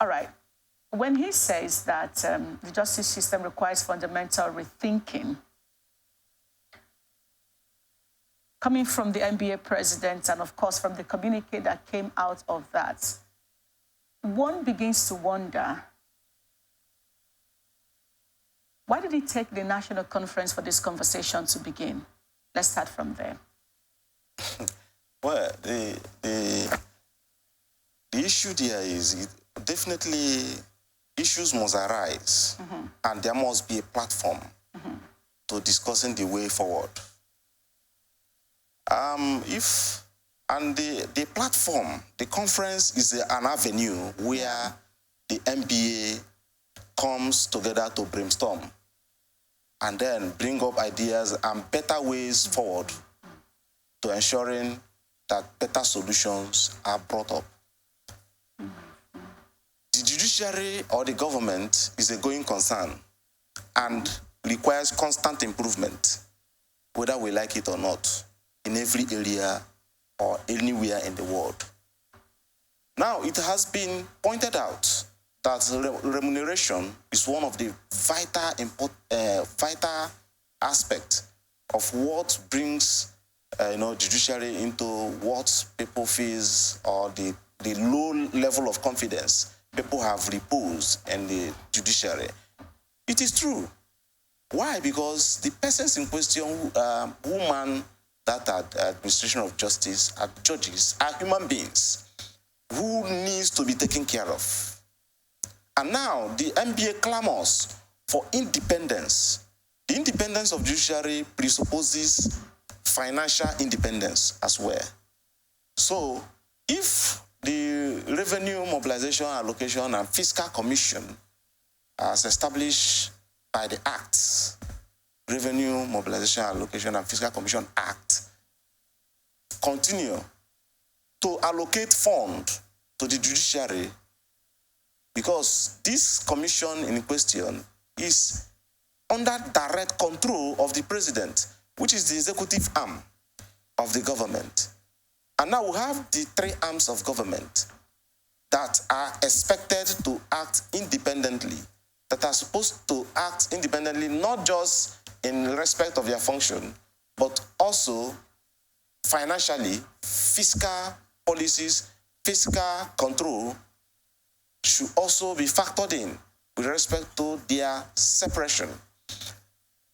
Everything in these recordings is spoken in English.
All right. When he says that the justice system requires fundamental rethinking, coming from the NBA president and, of course, from the communique that came out of that, one begins to wonder, why did it take the national conference for this conversation to begin? Let's start from there. Well, the issue there is definitely issues must arise, and there must be a platform to discussing the way forward. The platform, the conference is an avenue where the NBA comes together to brainstorm and then bring up ideas and better ways forward to ensuring that better solutions are brought up. The judiciary or the government is a going concern and requires constant improvement, whether we like it or not, in every area or anywhere in the world. Now, it has been pointed out that remuneration is one of the vital aspects of what brings judiciary into what people face, or the low level of confidence people have reposed in the judiciary. It is true. Why? Because the persons in question who man that administration of justice are judges, are human beings who needs to be taken care of. And now the NBA clamors for independence. The independence of judiciary presupposes financial independence as well. So if the Revenue Mobilization, Allocation and Fiscal Commission, as established by the Act, Revenue Mobilization, Allocation and Fiscal Commission Act, continue to allocate funds to the judiciary, because this commission in question is under direct control of the president, which is the executive arm of the government. And now we have the three arms of government that are expected to act independently, that are supposed to act independently, not just in respect of their function, but also financially, fiscal policies, fiscal control should also be factored in with respect to their separation.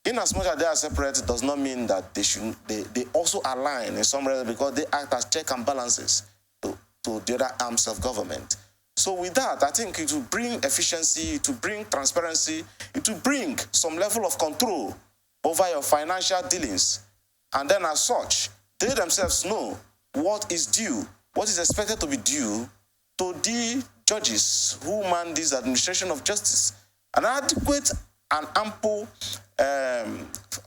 In as much as they are separate, does not mean that they also align in some way, because they act as check and balances to the other arms of government. So with that, I think it will bring efficiency, it will bring transparency, it will bring some level of control over your financial dealings. And then as such, they themselves know what is due, what is expected to be due to the judges who man this administration of justice. An adequate and ample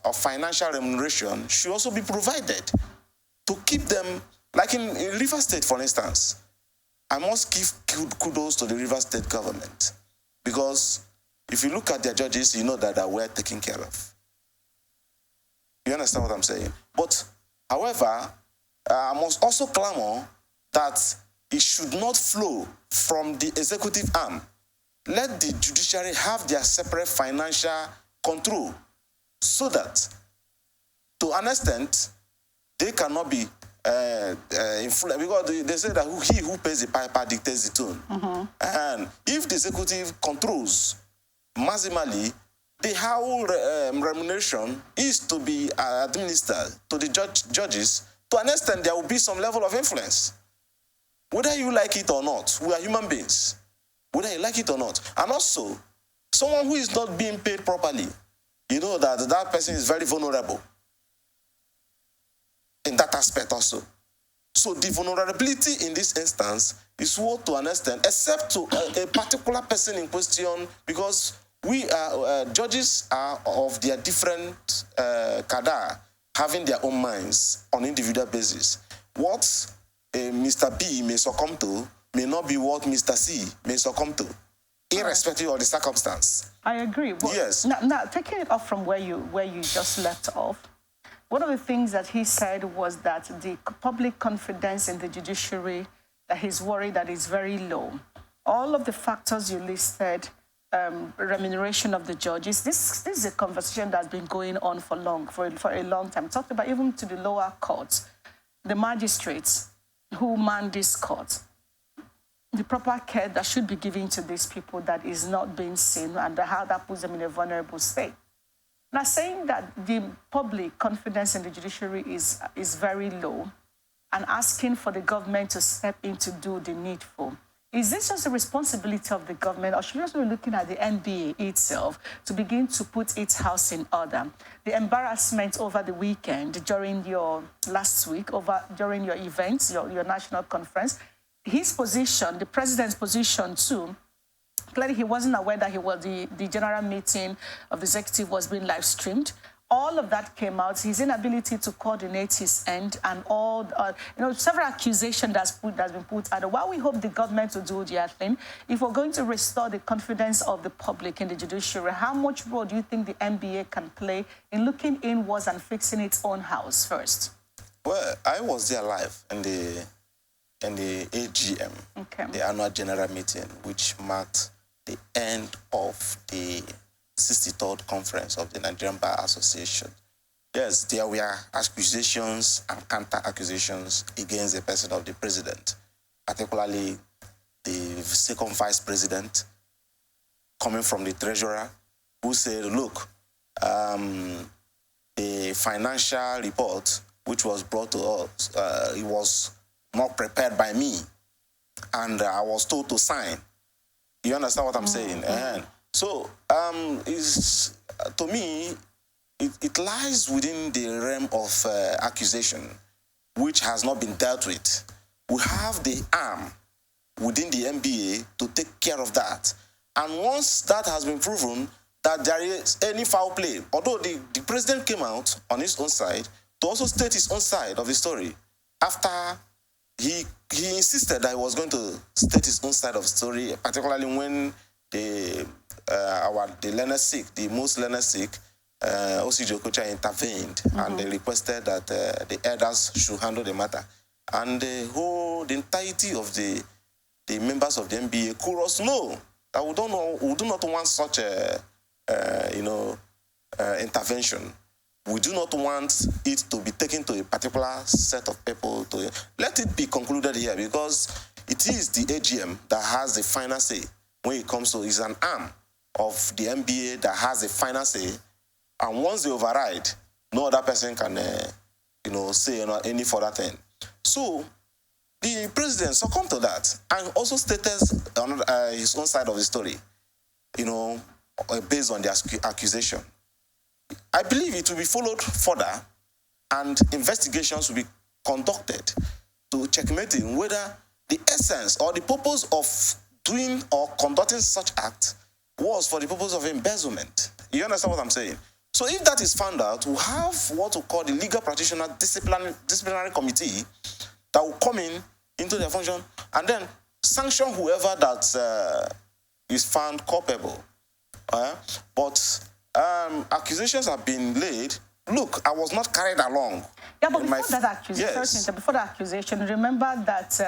of financial remuneration should also be provided to keep them, like in River State, for instance. I must give kudos to the River State government, because if you look at their judges, you know that they were taken care of. You understand what I'm saying? But, however, I must also clamor that it should not flow from the executive arm. Let the judiciary have their separate financial control, so that, to an extent, they cannot be influenced, because they say that he who pays the piper dictates the tune. And if the executive controls maximally, the whole remuneration is to be administered to the judges. To an extent, there will be some level of influence. Whether you like it or not, we are human beings. Whether you like it or not. And also, someone who is not being paid properly, you know that that person is very vulnerable in that aspect also. So the vulnerability in this instance is what, to an extent, except to a particular person in question, because we are judges are of their different cadre, having their own minds on individual basis. What Mr. B may succumb to may not be what Mr. C may succumb to, irrespective of the circumstance. I agree. Well, yes. Now, taking it off from where you just left off, one of the things that he said was that the public confidence in the judiciary, that he's worried that is very low. all of the factors you listed, remuneration of the judges, this is a conversation that's been going on for a long time. Talked about even to the lower courts, the magistrates who man this court, the proper care that should be given to these people that is not being seen, and how that puts them in a vulnerable state. Now, saying that the public confidence in the judiciary is very low, and asking for the government to step in to do the needful, is this just a responsibility of the government, or should we also be looking at the NBA itself to begin to put its house in order? The embarrassment over the weekend, during your last week, during your events, your national conference, his position, the president's position too, clearly he wasn't aware that the general meeting of the executive was being live streamed. All of that came out. His inability to coordinate his end, and all, several accusations that's been put out. While we hope the government will do their thing, if we're going to restore the confidence of the public in the judiciary, how much role do you think the NBA can play in looking inwards and fixing its own house first? Well, I was there live in the AGM, okay, the annual general meeting, which marked the end of the 63rd conference of the Nigerian Bar Association. Yes, there were accusations and counter-accusations against the person of the president, particularly the second vice president, coming from the treasurer, who said, look, the financial report which was brought to us, it was not prepared by me, and I was told to sign. You understand what I'm saying? So, to me, it lies within the realm of accusation, which has not been dealt with. We have the arm within the NBA to take care of that. And once that has been proven that there is any foul play, although the president came out on his own side to also state his own side of the story, after he insisted that he was going to state his own side of the story, particularly when the learner sick, the most learner sick, O.C. Jokocha intervened, and they requested that the elders should handle the matter. And the entirety of the members of the NBA chorus know that we do not want such intervention. We do not want it to be taken to a particular set of people. Let it be concluded here, because it is the AGM that has the final say when it comes to, it's an arm of the NBA that has the final say. And once they override, no other person can, say any further thing. So the president succumbed to that and also stated his own side of the story, based on the accusation. I believe it will be followed further, and investigations will be conducted to checkmate whether the essence or the purpose of doing or conducting such act was for the purpose of embezzlement. You understand what I'm saying? So if that is found out, we'll have what we call the legal practitioner disciplinary committee that will come into their function and then sanction whoever that is found culpable. But accusations have been laid. Look, I was not carried along. Yeah, but before that accusation, remember that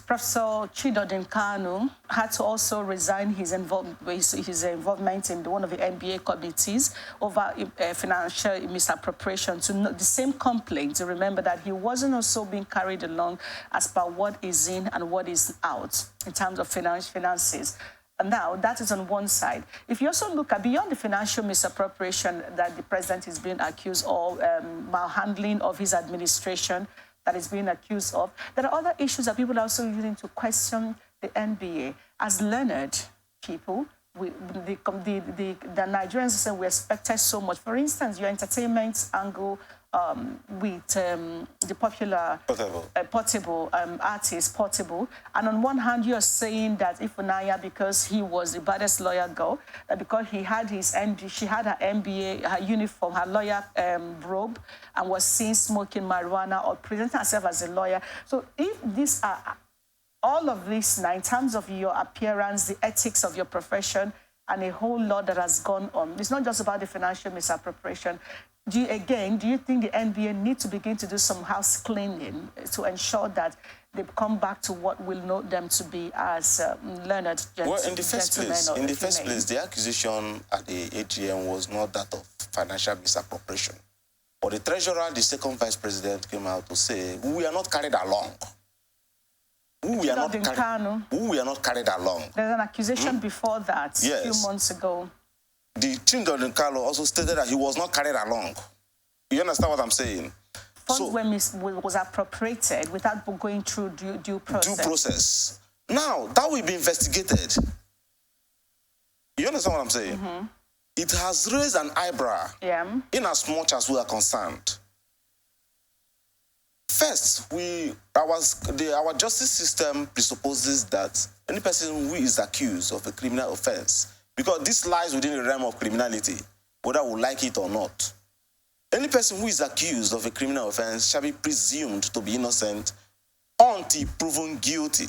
Professor Chidodin Kanu had to also resign his involvement in one of the NBA committees over financial misappropriation to the same complaint. To remember that he wasn't also being carried along as per what is in and what is out in terms of finances. And now, that is on one side. If you also look at beyond the financial misappropriation that the president is being accused of, malhandling of his administration that is being accused of, there are other issues that people are also using to question the NBA. As learned people, the Nigerians say we expected so much. For instance, your entertainment angle with the popular Portable artist, Portable. And on one hand, you're saying that Ifunanya, because he was the baddest lawyer girl, that because he had she had her MBA, her uniform, her lawyer robe, and was seen smoking marijuana or presenting herself as a lawyer. So if these are all of this now, in terms of your appearance, the ethics of your profession, and a whole lot that has gone on, it's not just about the financial misappropriation. Do you think the NBA need to begin to do some house cleaning to ensure that they come back to what we'll know them to be as learned gentlemen. Well, in the first place, the accusation at the AGM was not that of financial misappropriation. But the treasurer, the second vice president, came out to say, we are not carried along. We are not carried along. There's an accusation before that, a few months ago. The Chindodin Carlo also stated that he was not carried along. You understand what I'm saying? Funds was appropriated without going through due process. Due process. Now, that will be investigated. You understand what I'm saying? Mm-hmm. It has raised an eyebrow in as much as we are concerned. First, our justice system presupposes that any person who is accused of a criminal offense, because this lies within the realm of criminality, whether we like it or not, any person who is accused of a criminal offense shall be presumed to be innocent until proven guilty.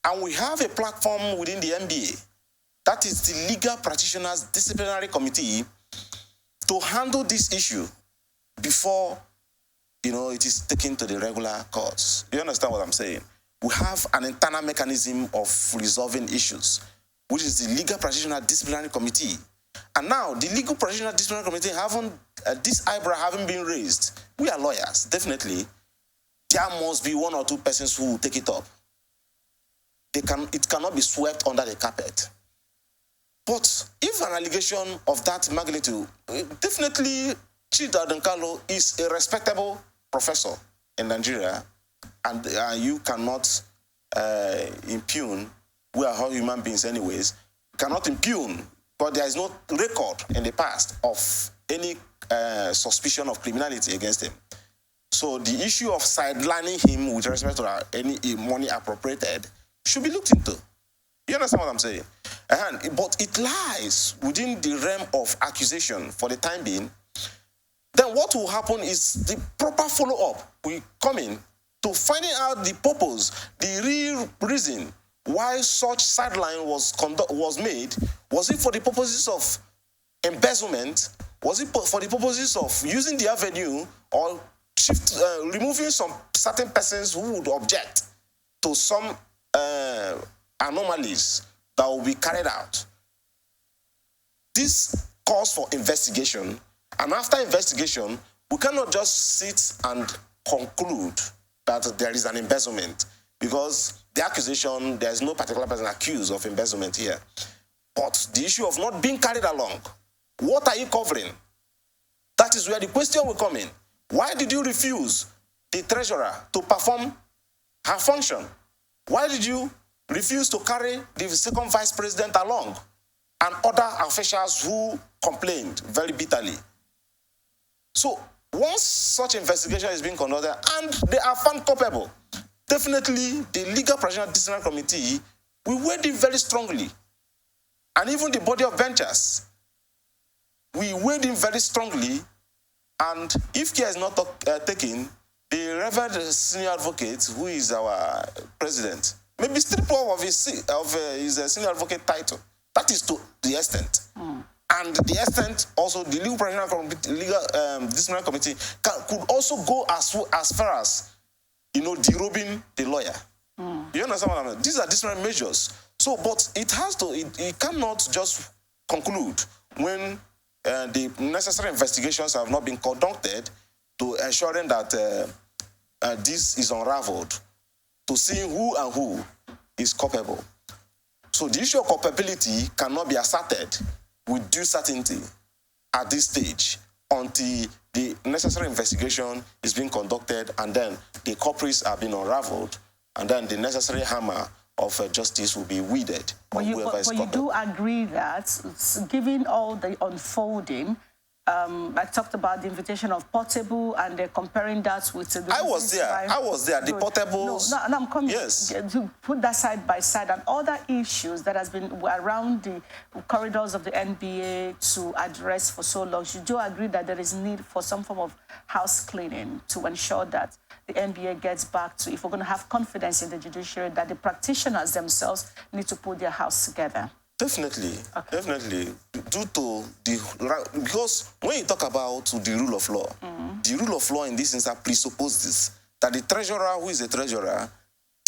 And we have a platform within the NBA, that is the Legal Practitioners Disciplinary Committee, to handle this issue before it is taken to the regular courts. You understand what I'm saying? We have an internal mechanism of resolving issues, which is the Legal Practitioner Disciplinary Committee. And now, the Legal Practitioner Disciplinary Committee this eyebrow having been raised, we are lawyers, definitely. There must be one or two persons who will take it up. It cannot be swept under the carpet. But if an allegation of that magnitude, definitely Chida Donkalo is a respectable professor in Nigeria, and you cannot impugn. We are all human beings anyways. You cannot impugn, but there is no record in the past of any suspicion of criminality against him. So the issue of sidelining him with respect to any money appropriated should be looked into. You understand what I'm saying? But it lies within the realm of accusation for the time being. Then what will happen is the proper follow-up will come in to finding out the purpose, the real reason why such sideline was made. Was it for the purposes of embezzlement? Was it for the purposes of using the avenue or removing some certain persons who would object to some anomalies that will be carried out? This calls for investigation. And after investigation, we cannot just sit and conclude that there is an embezzlement, because the accusation, there is no particular person accused of embezzlement here. But the issue of not being carried along, what are you covering? That is where the question will come in. Why did you refuse the treasurer to perform her function? Why did you refuse to carry the second vice president along and other officials who complained very bitterly? So once such investigation is being conducted and they are found culpable, definitely the Legal Practitioner Disciplinary Committee will weigh it very strongly. And even the body of benchers, we weighed in very strongly. And if care is not taken, the Reverend Senior Advocate, who is our president, maybe strip off of his senior advocate title. That is to the extent. And the extent also, the Legal Disciplinary Committee could also go as far as, derobing the lawyer. You understand what I mean? These are disciplinary measures. So, but it cannot just conclude when the necessary investigations have not been conducted to ensuring that this is unraveled, to seeing who and who is culpable. So the issue of culpability cannot be asserted with due certainty at this stage until the necessary investigation is being conducted, and then the culprits are being unraveled, and then the necessary hammer of justice will be wielded on whoever is culpable. But you do agree that, given all the unfolding, I talked about the invitation of Portable, and they're comparing that with the... I was there. The Portables... No, I'm coming to put that side by side, and other issues that has been around the corridors of the NBA to address for so long. You do agree that there is need for some form of house cleaning to ensure that the NBA gets back to, if we're going to have confidence in the judiciary, that the practitioners themselves need to put their house together. Definitely, definitely. Because when you talk about the rule of law, the rule of law in this instance presupposes that the treasurer, who is a treasurer,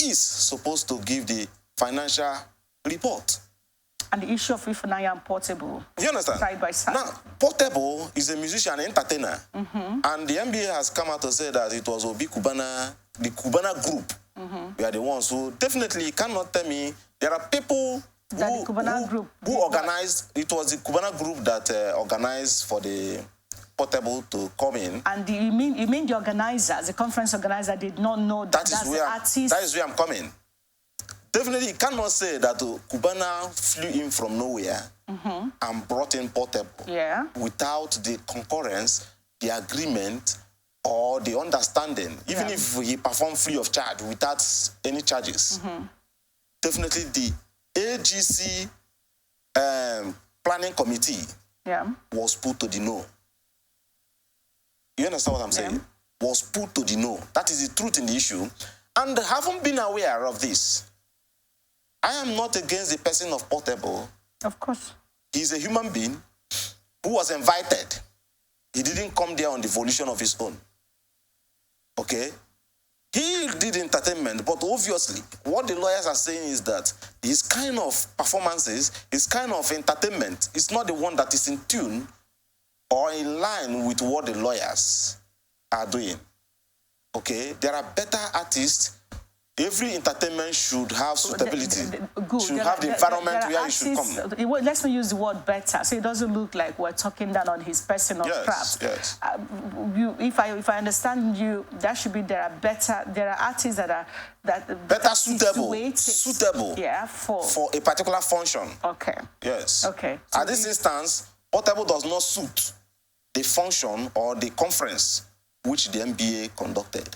is supposed to give the financial report. And the issue of Ifunanya and Portable. You understand? Side by side. Now, Portable is a musician and entertainer. And the NBA has come out to say that it was Obi Cubana, the Cubana group. We are the ones who definitely cannot tell me. There are people who organized. It was the Cubana group that organized for the Portable to come in. And you mean the organizers, the conference organizer did not know that that's the artist? That is where I'm coming. Definitely, you cannot say that Cubana flew in from nowhere and brought in Portable without the concurrence, the agreement, or the understanding. Even if he performed free of charge without any charges. Definitely, the AGC planning committee was put to the no. You understand what I'm saying? Was put to the no. That is the truth in the issue. And haven't been aware of this. I am not against the person of Portable. Of course. He's a human being who was invited. He didn't come there on the volition of his own. Okay? He did entertainment, but obviously, what the lawyers are saying is that his kind of performances, his kind of entertainment is not the one that is in tune or in line with what the lawyers are doing. Okay? There are better artists. Every entertainment should have suitability. Should have the environment where it should come. Let's not use the word better, so it doesn't look like we're talking down on his personal craft. Yes. If I understand you, that should be there are artists that are better suitable. Yeah, for a particular function. Okay. Yes. Okay. So at this instance, Portable does not suit the function or the conference which the NBA conducted.